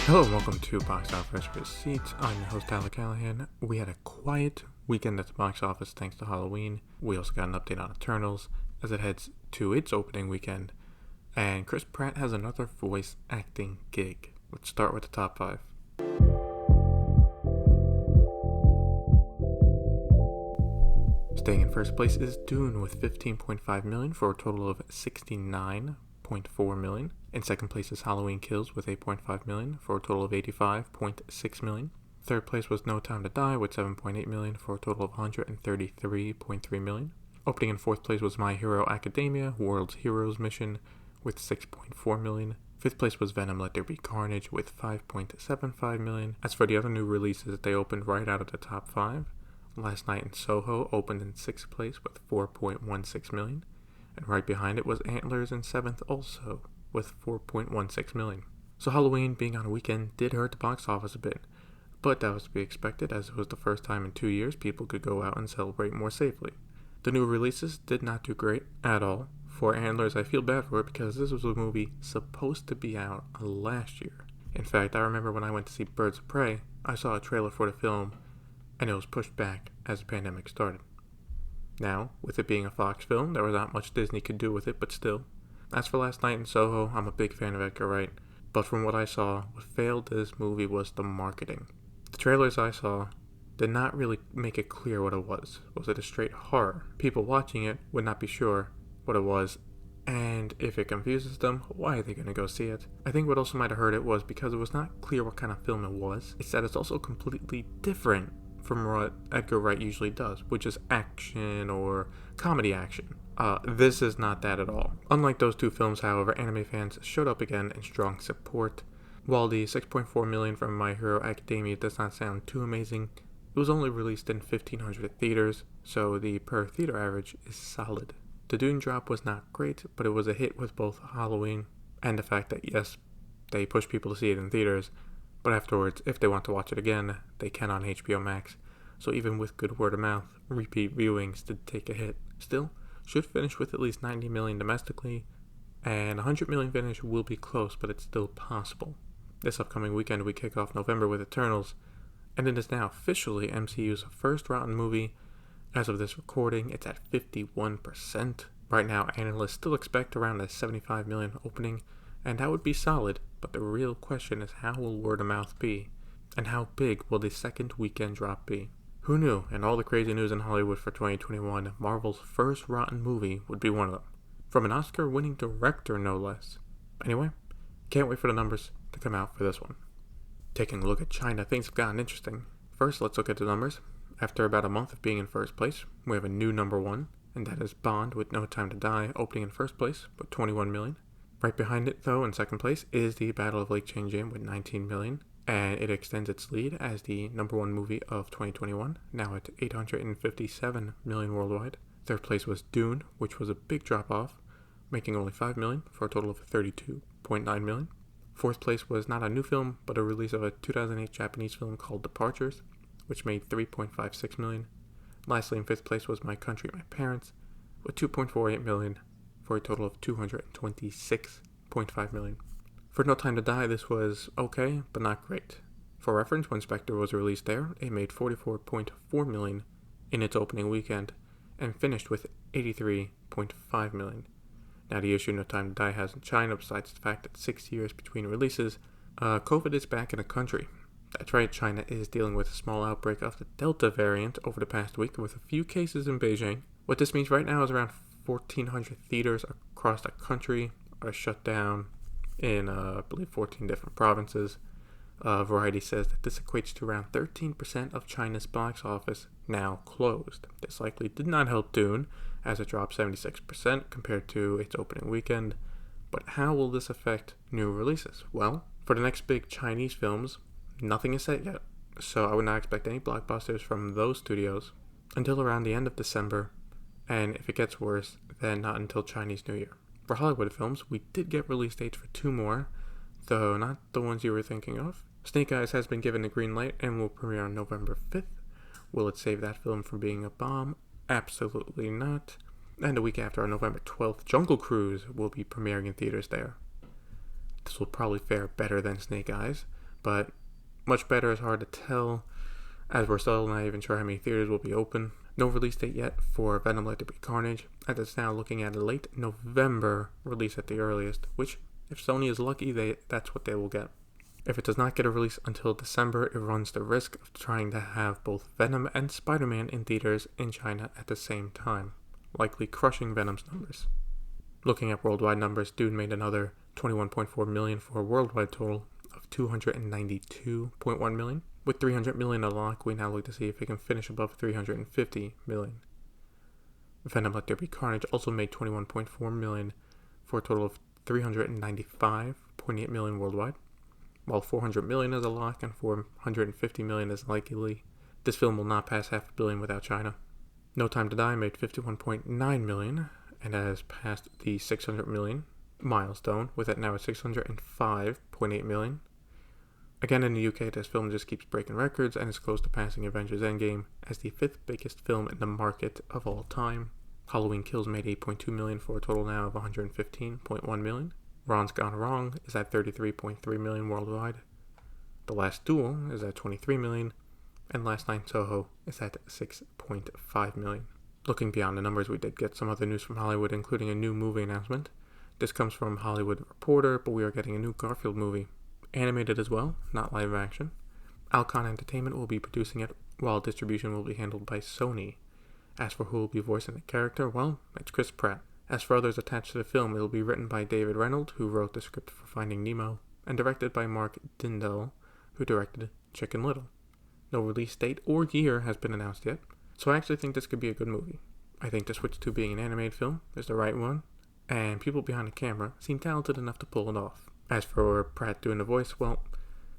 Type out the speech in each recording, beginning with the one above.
Hello and welcome to Box Office Receipts. I'm your host, Tyler Callahan. We had a quiet weekend at the box office thanks to Halloween. We also got an update on Eternals as it heads to its opening weekend. And Chris Pratt has another voice acting gig. Let's start with the top 5. Staying in first place is Dune with $15.5 million for a total of $69.4 million. In second place is Halloween Kills with $8.5 million for a total of $85.6 million. Third place was No Time to Die with $7.8 million for a total of $133.3 million. Opening in fourth place was My Hero Academia World's Heroes Mission with $6.4 million. Fifth place was Venom Let There Be Carnage with $5.75 million. As for the other new releases, they opened right out of the top 5. Last Night in Soho opened in 6th place with $4.16 million. And right behind it was Antlers in 7th also with $4.16 million. So Halloween being on a weekend did hurt the box office a bit, but that was to be expected as it was the first time in 2 years people could go out and celebrate more safely. The new releases did not do great at all. For Antlers, I feel bad for it because this was a movie supposed to be out last year. In fact, I remember when I went to see Birds of Prey, I saw a trailer for the film and it was pushed back as the pandemic started. Now, with it being a Fox film, there was not much Disney could do with it, but still. As for Last Night in Soho, I'm a big fan of Edgar Wright, but from what I saw, what failed this movie was the marketing. The trailers I saw did not really make it clear what it was. Was it a straight horror? People watching it would not be sure what it was, and if it confuses them, why are they going to go see it? I think what also might have hurt it was because it was not clear what kind of film it was. It's that it's also completely different from what Edgar Wright usually does, which is action or comedy action. This is not that at all. Unlike those two films, however, anime fans showed up again in strong support. While the $6.4 million from My Hero Academia does not sound too amazing, it was only released in 1,500 theaters, so the per theater average is solid. The Dune drop was not great, but it was a hit with both Halloween and the fact that yes, they pushed people to see it in theaters, but afterwards, if they want to watch it again, they can on HBO Max. So even with good word of mouth, repeat viewings did take a hit. Still, should finish with at least $90 million domestically, and $100 million finish will be close, but it's still possible. This upcoming weekend we kick off November with Eternals, and it is now officially MCU's first rotten movie. As of this recording, it's at 51%. Right now, analysts still expect around a $75 million opening, and that would be solid, but the real question is how will word of mouth be, and how big will the second weekend drop be? Who knew, in all the crazy news in Hollywood for 2021, Marvel's first rotten movie would be one of them. From an Oscar-winning director, no less. Anyway, can't wait for the numbers to come out for this one. Taking a look at China, things have gotten interesting. First, let's look at the numbers. After about a month of being in first place, we have a new number one, and that is Bond with No Time to Die, opening in first place with $21 million. Right behind it, though, in second place, is The Battle of Lake Changjin with $19 million. And it extends its lead as the number one movie of 2021, now at $857 million worldwide. Third place was Dune, which was a big drop-off, making only $5 million for a total of $32.9 million. Fourth place was not a new film, but a release of a 2008 Japanese film called Departures, which made $3.56 million. Lastly, in fifth place was My Country, My Parents, with $2.48 million for a total of $226.5 million. For No Time to Die, this was okay, but not great. For reference, when Spectre was released there, it made $44.4 million in its opening weekend and finished with $83.5 million. Now, the issue No Time to Die has in China, besides the fact that 6 years between releases, COVID is back in the country. That's right, China is dealing with a small outbreak of the Delta variant over the past week with a few cases in Beijing. What this means right now is around 1,400 theaters across the country are shut down in, I believe, 14 different provinces. Variety says that this equates to around 13% of China's box office now closed. This likely did not help Dune, as it dropped 76% compared to its opening weekend. But how will this affect new releases? Well, for the next big Chinese films, nothing is set yet, so I would not expect any blockbusters from those studios until around the end of December, and if it gets worse, then not until Chinese New Year. For Hollywood films, we did get release dates for 2 more, though not the ones you were thinking of. Snake Eyes has been given the green light and will premiere on November 5th. Will it save that film from being a bomb? Absolutely not. And a week after, on November 12th, Jungle Cruise will be premiering in theaters there. This will probably fare better than Snake Eyes, but much better is hard to tell, as we're still not even sure how many theaters will be open. No release date yet for Venom Let There Be Carnage, and it's now looking at a late November release at the earliest, which, if Sony is lucky, that's what they will get. If it does not get a release until December, it runs the risk of trying to have both Venom and Spider-Man in theaters in China at the same time, likely crushing Venom's numbers. Looking at worldwide numbers, Dune made another $21.4 million for a worldwide total of $292.1 million. With $300 million a lock, we now look to see if it can finish above $350 million. Venom Let There Be Carnage also made $21.4 million for a total of $395.8 million worldwide. While $400 million is a lock and $450 million is likely, this film will not pass $500 million without China. No Time to Die made $51.9 million and has passed the $600 million milestone, with it now at $605.8 million. Again, in the UK, this film just keeps breaking records and is close to passing Avengers Endgame as the 5th biggest film in the market of all time. Halloween Kills made $8.2 million for a total now of $115.1 million. Ron's Gone Wrong is at $33.3 million worldwide. The Last Duel is at $23 million, and Last Night in Soho is at $6.5 million. Looking beyond the numbers, we did get some other news from Hollywood, including a new movie announcement. This comes from Hollywood Reporter, but we are getting a new Garfield movie. Animated as well, not live action. Alcon Entertainment will be producing it, while distribution will be handled by Sony. As for who will be voicing the character, well, it's Chris Pratt. As for others attached to the film, it will be written by David Reynolds, who wrote the script for Finding Nemo, and directed by Mark Dindal, who directed Chicken Little. No release date or year has been announced yet, so I actually think this could be a good movie. I think the switch to being an animated film is the right one, and people behind the camera seem talented enough to pull it off. As for Pratt doing the voice, well,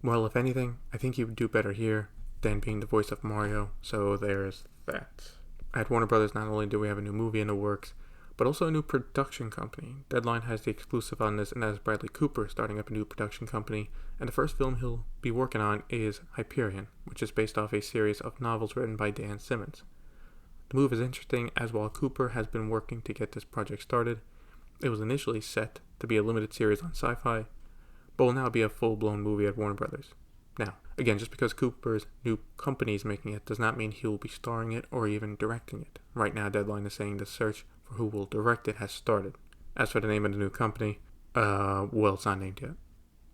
if anything, I think he would do better here than being the voice of Mario, so there's that. At Warner Brothers, not only do we have a new movie in the works, but also a new production company. Deadline has the exclusive on this, and that is Bradley Cooper starting up a new production company, and the first film he'll be working on is Hyperion, which is based off a series of novels written by Dan Simmons. The move is interesting, as while Cooper has been working to get this project started, it was initially set to be a limited series on Sci-Fi, but will now be a full-blown movie at Warner Brothers. Now, again, just because Cooper's new company is making it does not mean he will be starring it or even directing it. Right now, Deadline is saying the search for who will direct it has started. As for the name of the new company, it's not named yet.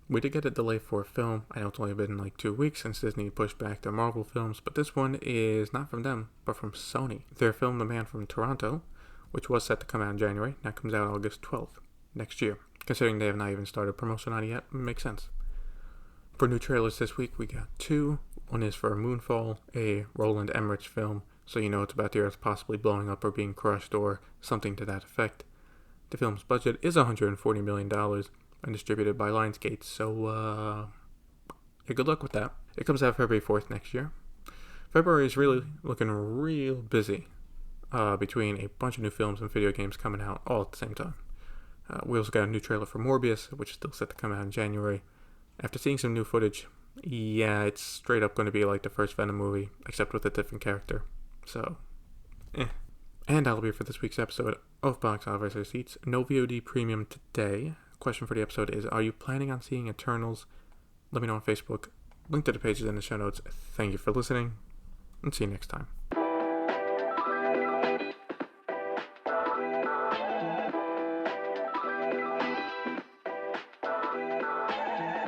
We did get a delay for a film. I know it's only been like 2 weeks since Disney pushed back their Marvel films, but this one is not from them, but from Sony. Their film The Man from Toronto, which was set to come out in January, now comes out August 12th, next year. Considering they have not even started promotion on it yet, it makes sense. For new trailers this week, we got 2. One is for Moonfall, a Roland Emmerich film, so you know it's about the Earth possibly blowing up or being crushed or something to that effect. The film's budget is $140 million and distributed by Lionsgate, so good luck with that. It comes out February 4th next year. February is really looking real busy between a bunch of new films and video games coming out all at the same time. We also got a new trailer for Morbius, which is still set to come out in January. After seeing some new footage, yeah, it's straight up going to be like the first Venom movie, except with a different character. So, And that'll be it for this week's episode of Box Office Receipts. No VOD premium today. Question for the episode is, are you planning on seeing Eternals? Let me know on Facebook. Link to the pages in the show notes. Thank you for listening, and see you next time.